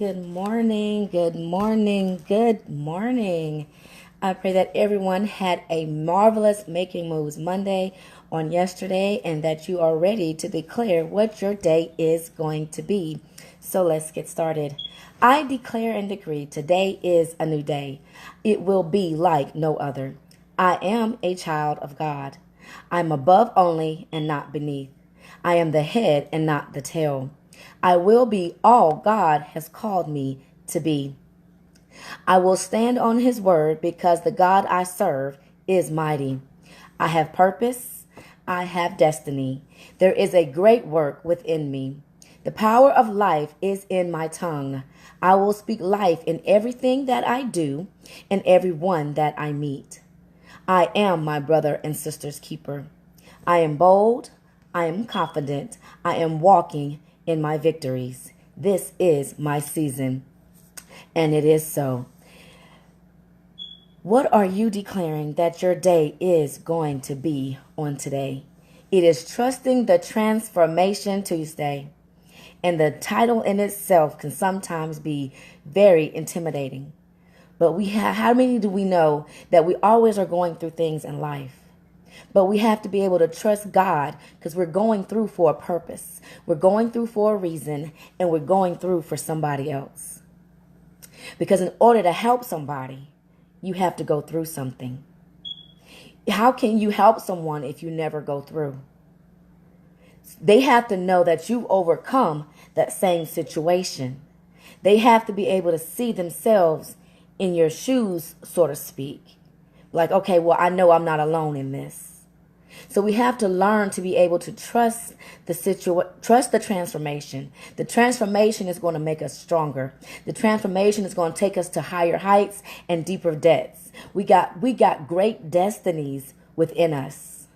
Good morning, good morning, good morning. I pray that everyone had a marvelous Making Moves Monday on yesterday and that you are ready to declare what your day is going to be. So let's get started. I declare and decree today is a new day. It will be like no other. I am a child of God. I'm above only and not beneath. I am the head and not the tail. I will be all God has called me to be. I will stand on his word because the God I serve is mighty. I have purpose. I have destiny. There is a great work within me. The power of life is in my tongue. I will speak life in everything that I do and everyone that I meet. I am my brother and sister's keeper. I am bold. I am confident. I am walking in my victories. This is my season, and it is so. What are you declaring that your day is going to be on today? It is Trusting the Transformation Tuesday, and the title in itself can sometimes be very intimidating. But how many do we know that we always are going through things in life? But we have to be able to trust God because we're going through for a purpose. We're going through for a reason, and we're going through for somebody else. Because in order to help somebody, you have to go through something. How can you help someone if you never go through? They have to know that you've overcome that same situation. They have to be able to see themselves in your shoes, so to speak. Like, okay, well, I know I'm not alone in this. So we have to learn to be able to trust trust the transformation. The transformation is going to make us stronger. The transformation is going to take us to higher heights and deeper depths. We got great destinies within us.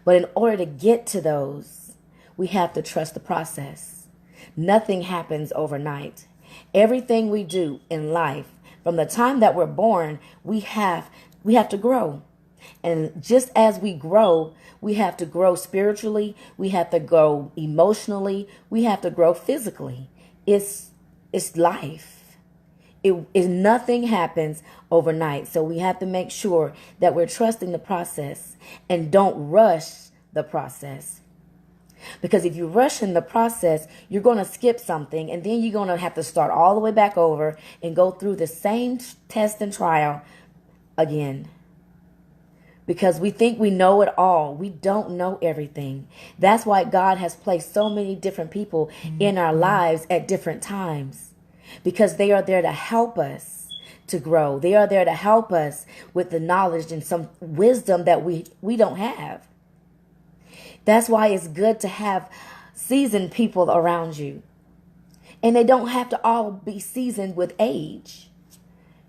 But in order to get to those, we have to trust the process. Nothing happens overnight. Everything we do in life, from the time that we're born, we have to grow. And just as we grow, we have to grow spiritually, we have to grow emotionally, we have to grow physically. It's life. Nothing happens overnight. So we have to make sure that we're trusting the process and don't rush the process. Because if you rush in the process, you're going to skip something, and then you're going to have to start all the way back over and go through the same test and trial again. Because we think we know it all. We don't know everything. That's why God has placed so many different people in our lives at different times. Because they are there to help us to grow. They are there to help us with the knowledge and some wisdom that we don't have. That's why it's good to have seasoned people around you. And they don't have to all be seasoned with age.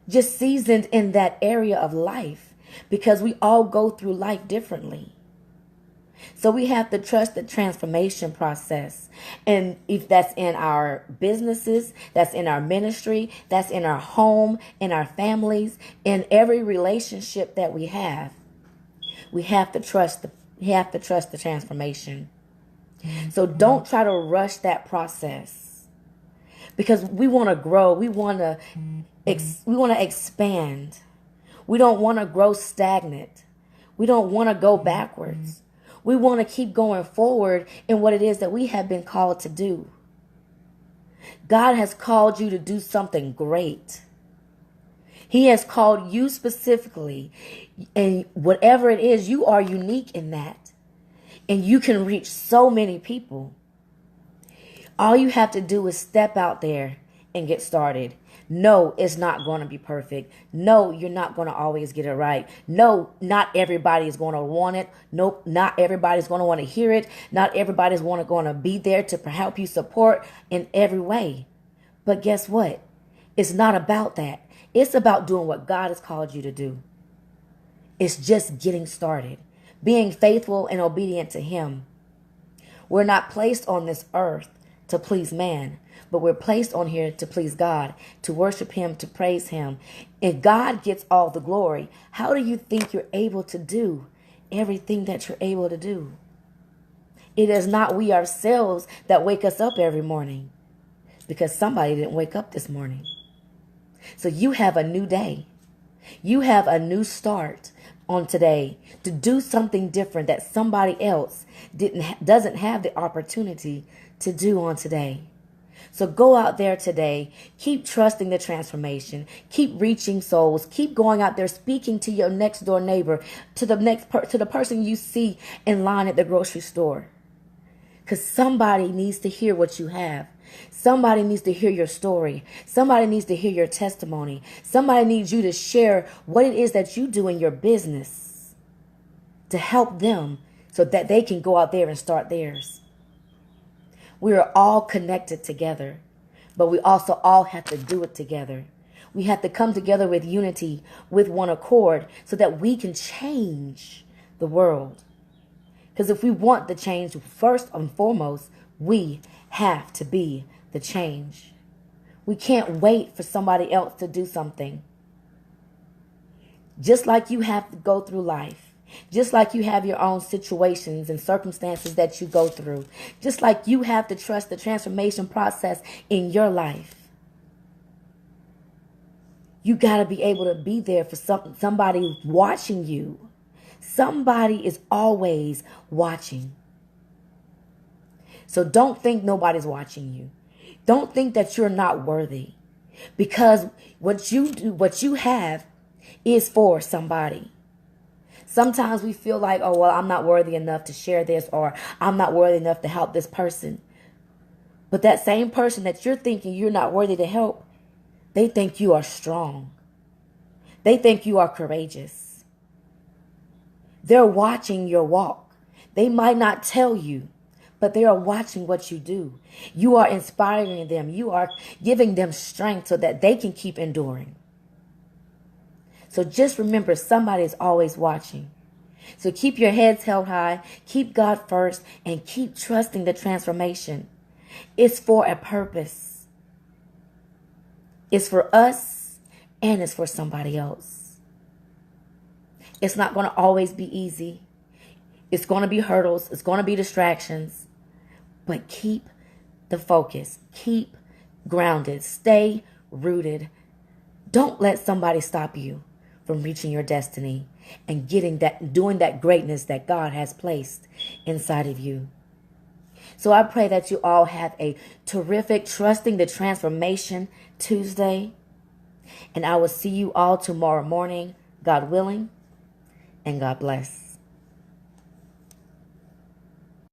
Just seasoned in that area of life. Because we all go through life differently. So we have to trust the transformation process. And if that's in our businesses, that's in our ministry, that's in our home, in our families, in every relationship that we have to trust the transformation. So don't try to rush that process. Because we want to grow, we want to expand. We don't want to grow stagnant. We don't want to go backwards. We want to keep going forward in what it is that we have been called to do. God has called you to do something great. He has called you specifically. And whatever it is, you are unique in that. And you can reach so many people. All you have to do is step out there and get started. No, it's not going to be perfect. No, you're not going to always get it right. No, not everybody is going to want it. Nope, not everybody's going to want to hear it. Not everybody's going to be there to help you support in every way. But guess what? It's not about that. It's about doing what God has called you to do. It's just getting started. Being faithful and obedient to Him. We're not placed on this earth to please man, but we're placed on here to please God, to worship Him, to praise Him. If God gets all the glory, how do you think you're able to do everything that you're able to do? It is not we ourselves that wake us up every morning. because somebody didn't wake up this morning. So you have a new day. You have a new start on today to do something different that somebody else doesn't have the opportunity to do on today. So go out there today, keep trusting the transformation, keep reaching souls, keep going out there speaking to your next door neighbor, to the person you see in line at the grocery store. Because somebody needs to hear what you have. Somebody needs to hear your story. Somebody needs to hear your testimony. Somebody needs you to share what it is that you do in your business to help them so that they can go out there and start theirs. We are all connected together, but we also all have to do it together. We have to come together with unity, with one accord, so that we can change the world. Because if we want the change, first and foremost, we have to be the change. We can't wait for somebody else to do something. Just like you have to go through life, just like you have your own situations and circumstances that you go through, just like you have to trust the transformation process in your life, you got to be able to be there for somebody watching you. Somebody is always watching. So don't think nobody's watching you. Don't think that you're not worthy, because what you do, what you have, is for somebody. Sometimes we feel like, oh, well, I'm not worthy enough to share this, or I'm not worthy enough to help this person. But that same person that you're thinking you're not worthy to help, they think you are strong. They think you are courageous. They're watching your walk. They might not tell you, but they are watching what you do. You are inspiring them. You are giving them strength so that they can keep enduring. So just remember, somebody is always watching. So keep your heads held high, keep God first, and keep trusting the transformation. It's for a purpose. It's for us, and it's for somebody else. It's not going to always be easy. It's going to be hurdles. It's going to be distractions. But keep the focus. Keep grounded. Stay rooted. Don't let somebody stop you from reaching your destiny and doing that greatness that God has placed inside of you. So I pray that you all have a terrific Trusting the Transformation Tuesday. And I will see you all tomorrow morning, God willing, and God bless.